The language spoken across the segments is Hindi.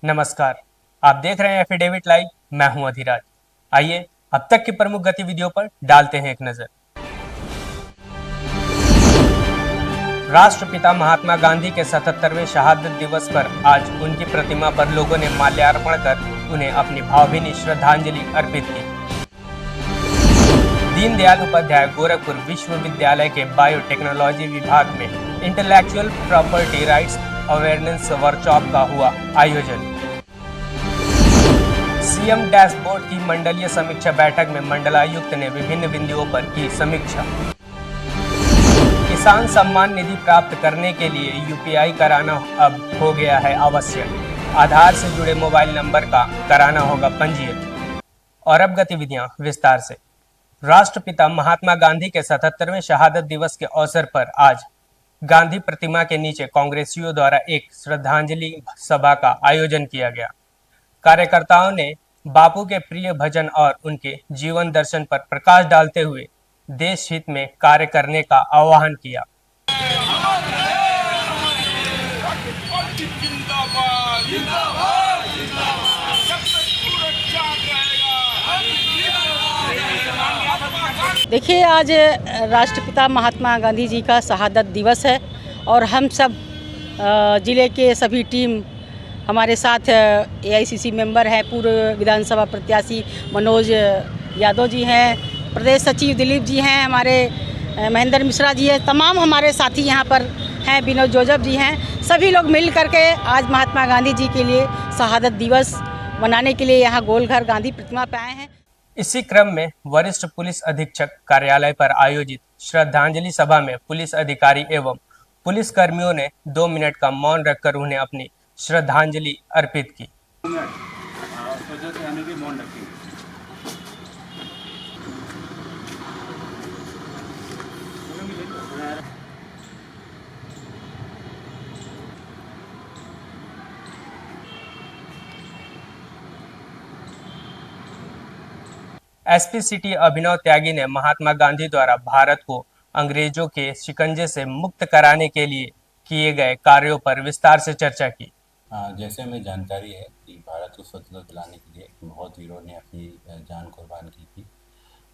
नमस्कार, आप देख रहे हैं एफिडेविट लाइव। मैं हूं अधिराज। आइए अब तक की प्रमुख गतिविधियों पर डालते हैं एक नजर। राष्ट्रपिता महात्मा गांधी के 77वें शहादत दिवस पर आज उनकी प्रतिमा पर लोगों ने माल्यार्पण कर उन्हें अपनी भावभीनी श्रद्धांजलि अर्पित की। दीनदयाल उपाध्याय गोरखपुर विश्वविद्यालय के बायोटेक्नोलॉजी विभाग में intellectual property rights awareness workshop का हुआ आयोजन। सीएम डैशबोर्ड की मंडलीय समीक्षा बैठक में मंडलायुक्त ने विभिन्न बिंदुओं पर की समीक्षा। किसान सम्मान निधि प्राप्त करने के लिए यूपीआई कराना अब हो गया है आवश्यक। आधार से जुड़े मोबाइल नंबर का कराना होगा पंजीयन। और अब गतिविधियां विस्तार से। राष्ट्रपिता महात्मा गांधी के 77वें शहादत दिवस के अवसर पर आज गांधी प्रतिमा के नीचे कांग्रेसियों द्वारा एक श्रद्धांजलि सभा का आयोजन किया गया। कार्यकर्ताओं ने बापू के प्रिय भजन और उनके जीवन दर्शन पर प्रकाश डालते हुए देश हित में कार्य करने का आह्वान किया। देखिए, आज राष्ट्रपिता महात्मा गांधी जी का शहादत दिवस है और हम सब ज़िले के सभी टीम हमारे साथ एआईसीसी मेंबर हैं, पूर्व विधानसभा प्रत्याशी मनोज यादव जी हैं, प्रदेश सचिव दिलीप जी हैं, हमारे महेंद्र मिश्रा जी हैं, तमाम हमारे साथी यहाँ पर हैं, विनोद जोजफ जी हैं। सभी लोग मिल करके आज महात्मा गांधी जी के लिए शहादत दिवस मनाने के लिए यहाँ गोलघर गांधी प्रतिमा पे आए हैं। इसी क्रम में वरिष्ठ पुलिस अधीक्षक कार्यालय पर आयोजित श्रद्धांजलि सभा में पुलिस अधिकारी एवं पुलिस कर्मियों ने 2 मिनट का मौन रखकर उन्हें अपनी श्रद्धांजलि अर्पित की। एसपी सिटी अभिनव त्यागी ने महात्मा गांधी द्वारा भारत को अंग्रेजों के शिकंजे से मुक्त कराने के लिए किए गए कार्यों पर विस्तार से चर्चा की। जैसे हमें जानकारी है कि भारत को स्वतंत्र दिलाने के लिए बहुत वीरों ने अपनी जान कुर्बान की थी।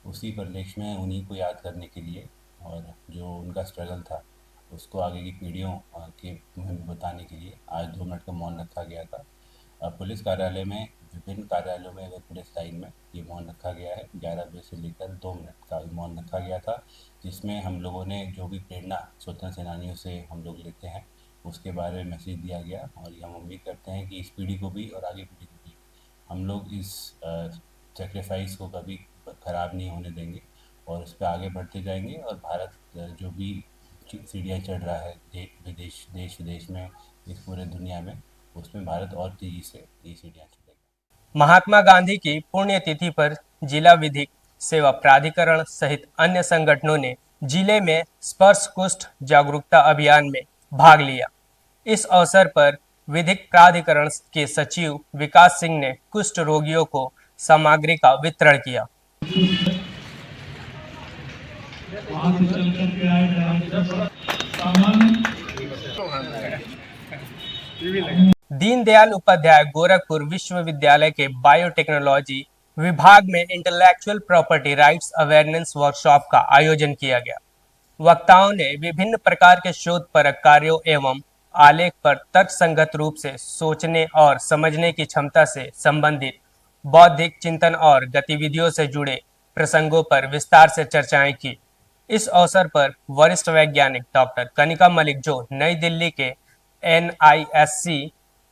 उसी परिप्रेक्ष्य में उन्हीं को याद करने के लिए और जो उनका स्ट्रगल था उसको आगे की पीढ़ियों के में बताने के लिए आज 2 मिनट का मौन रखा गया था। पुलिस कार्यालय में विभिन्न कार्यालयों में अगर पुलिस लाइन में ये मौन रखा गया है। 11 बजे से लेकर 2 मिनट का मौन रखा गया था, जिसमें हम लोगों ने जो भी प्रेरणा स्वतंत्र सेनानियों से हम लोग लेते हैं उसके बारे में मैसेज दिया गया। और ये हम उम्मीद करते हैं कि इस पीढ़ी को भी और आगे पीढ़ी को भी हम लोग इस सेक्रीफाइस को कभी ख़राब नहीं होने देंगे और इस पर आगे बढ़ते जाएंगे। और भारत जो भी सीढ़ियाँ चढ़ रहा है देश विदेश में, इस पूरे दुनिया में, उसमें भारत और तेजी से ये सीढ़ियाँ चढ़ेगा। महात्मा गांधी की पुण्यतिथि पर जिला विधिक सेवा प्राधिकरण सहित अन्य संगठनों ने जिले में स्पर्श कुष्ठ जागरूकता अभियान में भाग लिया। इस अवसर पर विधिक प्राधिकरण के सचिव विकास सिंह ने कुष्ठ रोगियों को सामग्री का वितरण किया। दीनदयाल उपाध्याय गोरखपुर विश्वविद्यालय के बायोटेक्नोलॉजी विभाग में intellectual property rights awareness workshop का आयोजन किया गया। वक्ताओं ने विभिन्न प्रकार के शोधपरक कार्यों एवं आलेख पर तर्कसंगत रूप से सोचने और समझने की क्षमता से संबंधित बौद्धिक चिंतन और गतिविधियों से जुड़े प्रसंगों पर विस्तार से चर्चाएं की। इस अवसर पर वरिष्ठ वैज्ञानिक डॉक्टर कनिका मलिक, जो नई दिल्ली के NISC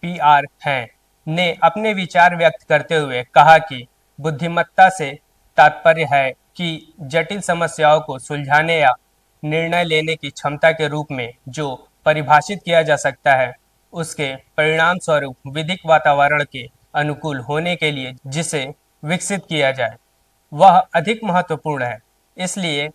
PR हैं, ने अपने विचार व्यक्त करते हुए कहा कि बुद्धिमत्ता से तात्पर्य है कि जटिल समस्याओं को सुलझाने या निर्णय लेने की क्षमता के रूप में जो परिभाषित किया जा सकता है, उसके परिणाम स्वरूप विधिक वातावरण के अनुकूल होने के लिए जिसे विकसित किया जाए वह अधिक महत्वपूर्ण है। इसलिए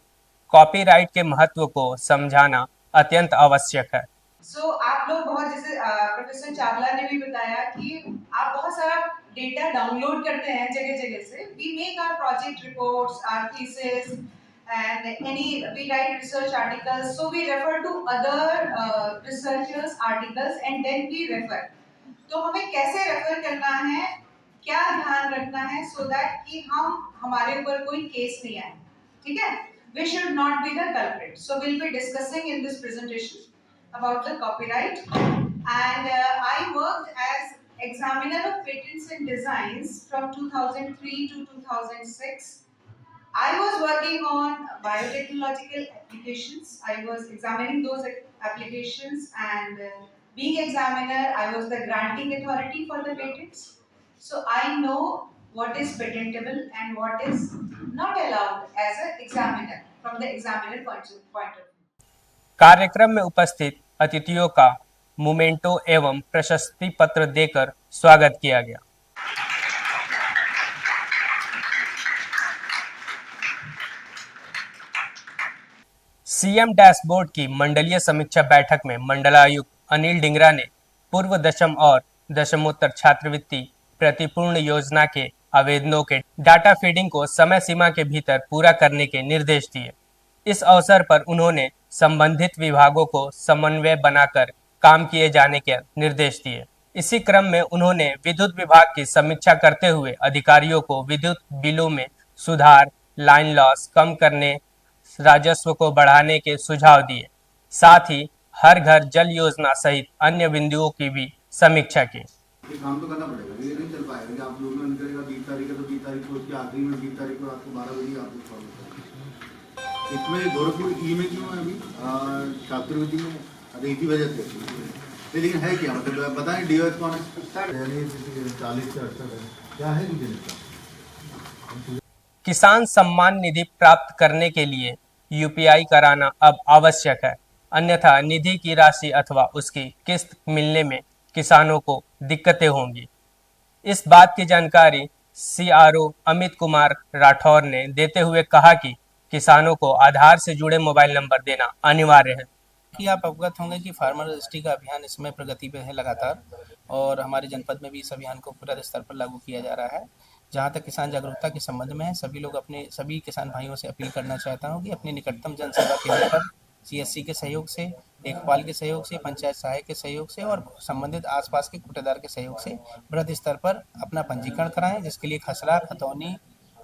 कॉपीराइट के महत्व को समझाना अत्यंत आवश्यक है। आप लोग बहुत, जैसे प्रोफेसर चावला ने भी बताया कि आप बहुत सारा डेटा डाउनलोड करते हैं जगह जगह से। We make our project reports, our thesis and we write research articles, so we refer to other researchers articles and then we refer. तो हमें कैसे रेफर करना है, क्या ध्यान रखना है, सो दैट कि हमारे ऊपर कोई केस नहीं आए, ठीक है? We should not be the culprit. So we'll be discussing in this presentation about the copyright. And I worked as examiner of patents and designs from 2003 to 2006. I was working on biotechnological applications. I was examining those applications, and being examiner, I was the granting authority for the patents. So I know what is patentable and what is not allowed as an examiner from the examiner point of view. कार्यक्रम में उपस्थित अतिथियों का मोमेंटो एवं प्रशस्ति पत्र देकर स्वागत किया गया। सीएम डैशबोर्ड की मंडलीय समीक्षा बैठक में मंडलायुक्त अनिल डिंगरा ने पूर्व दशम और दशमोत्तर छात्रवृत्ति प्रतिपूर्ण योजना के आवेदनों के डाटा फीडिंग को समय सीमा के भीतर पूरा करने के निर्देश दिए। इस अवसर पर उन्होंने संबंधित विभागों को समन्वय बनाकर काम किए जाने के निर्देश दिए। इसी क्रम में उन्होंने विद्युत विभाग की समीक्षा करते हुए अधिकारियों को विद्युत बिलों में सुधार, लाइन लॉस कम करने, राजस्व को बढ़ाने के सुझाव दिए। साथ ही हर घर जल योजना सहित अन्य बिंदुओं की भी समीक्षा की। ये काम तो करना पड़ेगा, ये नहीं चल पाएगा कि आप लोग में करेगा 20 तारीख है तो 20 तारीख को उसके आखिरी में 20 तारीख को रात को 12 बजे आपको सॉल्व करेंगे। इसमें गोरखपुर ई में क्यों है अभी छात्रवृत्ति में? अरे इसी वजह से। लेकिन है क्या, मतलब बताएं डीओएस कौन है? 40 से 68 है, क्या है मुझे? किसान सम्मान निधि प्राप्त करने के लिए यूपीआई कराना अब आवश्यक है, अन्यथा निधि की राशि अथवा उसकी किस्त मिलने में किसानों को दिक्कतें होंगी। इस बात की जानकारी सीआरओ अमित कुमार राठौर ने देते हुए कहा कि किसानों को आधार से जुड़े मोबाइल नंबर देना अनिवार्य है। कि आप अवगत होंगे कि फार्मर रजिस्ट्री का अभियान इसमें प्रगति पे है लगातार, और हमारे जनपद में भी इस अभियान को पूरा स्तर पर लागू किया जा रहा है। जहाँ तक किसान जागरूकता के संबंध में है, सभी किसान भाइयों से अपील करना चाहता हूँ कि अपने निकटतम जन सेवा केंद्र पर सीएससी के सहयोग से, लेखपाल के सहयोग से, पंचायत सहायक के सहयोग से और संबंधित आसपास के कोटेदार के सहयोग से बृहद स्तर पर अपना पंजीकरण कराएं, जिसके लिए खसरा, खतौनी,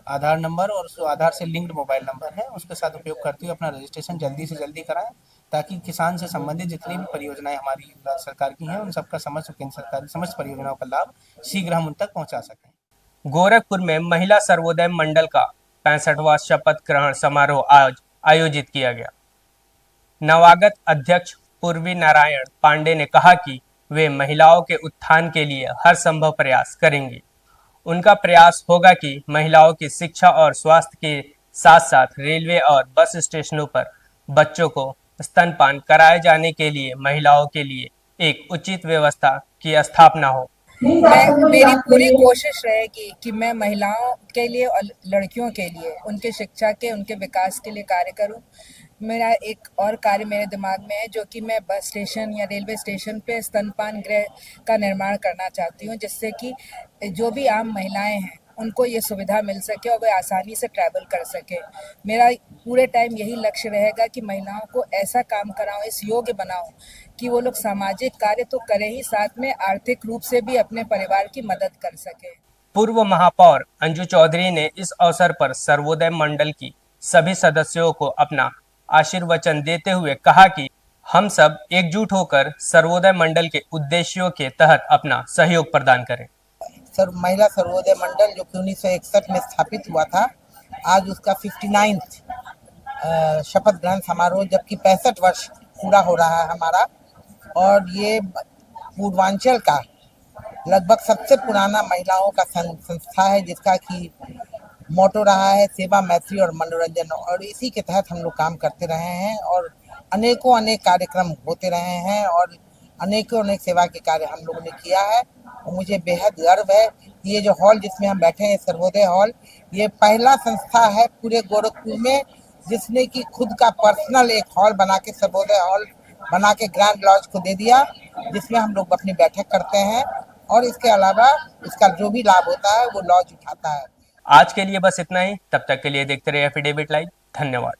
आधार नंबर और जो आधार से लिंक्ड मोबाइल नंबर है उसके साथ उपयोग करते हुए अपना रजिस्ट्रेशन जल्दी से जल्दी कराएं, ताकि किसान से संबंधित जितनी भी परियोजनाएं हमारी राज्य सरकार की हैं उन सबका केंद्र सरकार की समस्त परियोजनाओं का लाभ शीघ्र हम उन तक पहुंचा सकें। गोरखपुर में महिला सर्वोदय मंडल का 65वां शपथ ग्रहण समारोह आज आयोजित किया गया। नवागत अध्यक्ष पूर्वी नारायण पांडे ने कहा कि वे महिलाओं के उत्थान के लिए हर संभव प्रयास करेंगी। उनका प्रयास होगा कि महिलाओं की शिक्षा और स्वास्थ्य के साथ साथ रेलवे और बस स्टेशनों पर बच्चों को स्तनपान कराए जाने के लिए महिलाओं के लिए एक उचित व्यवस्था की स्थापना हो। मेरी पूरी कोशिश रहेगी कि मैं महिलाओं के लिए और लड़कियों के लिए उनके शिक्षा के, उनके विकास के लिए कार्य करूं। मेरा एक और कार्य मेरे दिमाग में है, जो कि मैं बस स्टेशन या रेलवे स्टेशन पे स्तनपान गृह का निर्माण करना चाहती हूं, जिससे कि जो भी आम महिलाएं हैं उनको ये सुविधा मिल सके और वे आसानी से ट्रैवल कर सके। मेरा पूरे टाइम यही लक्ष्य रहेगा कि महिलाओं को ऐसा काम कराऊं, इस योग्य बनाऊं कि वो लोग सामाजिक कार्य तो करें ही, साथ में आर्थिक रूप से भी अपने परिवार की मदद कर सके। पूर्व महापौर अंजू चौधरी ने इस अवसर पर सर्वोदय मंडल की सभी सदस्यों को अपना आशीर्वचन देते हुए कहा कि हम सब एकजुट होकर सर्वोदय मंडल के उद्देश्यों के तहत अपना सहयोग प्रदान करें। महिला सर्वोदय मंडल जो कि 1961 में स्थापित हुआ था, आज उसका 59th शपथ ग्रहण समारोह, जबकि 65 वर्ष पूरा हो रहा है हमारा। और ये पूर्वांचल का लगभग सबसे पुराना महिलाओं का संस्था है, जिसका कि मोटो रहा है सेवा, मैत्री और मनोरंजन। और इसी के तहत हम लोग काम करते रहे हैं और अनेकों अनेक कार्यक्रम होते रहे हैं और अनेक सेवा के कार्य हम लोगों ने किया है। और मुझे बेहद गर्व है कि ये जो हॉल जिसमें हम बैठे हैं, सर्वोदय हॉल, ये पहला संस्था है पूरे गोरखपुर में जिसने कि खुद का पर्सनल एक हॉल बना के, सर्वोदय हॉल बना के ग्रैंड लॉज को दे दिया, जिसमें हम लोग अपनी बैठक करते हैं और इसके अलावा इसका जो भी लाभ होता है वो लॉज उठाता है। आज के लिए बस इतना ही। तब तक के लिए देखते रहिए एफिडेविट लाइव। धन्यवाद।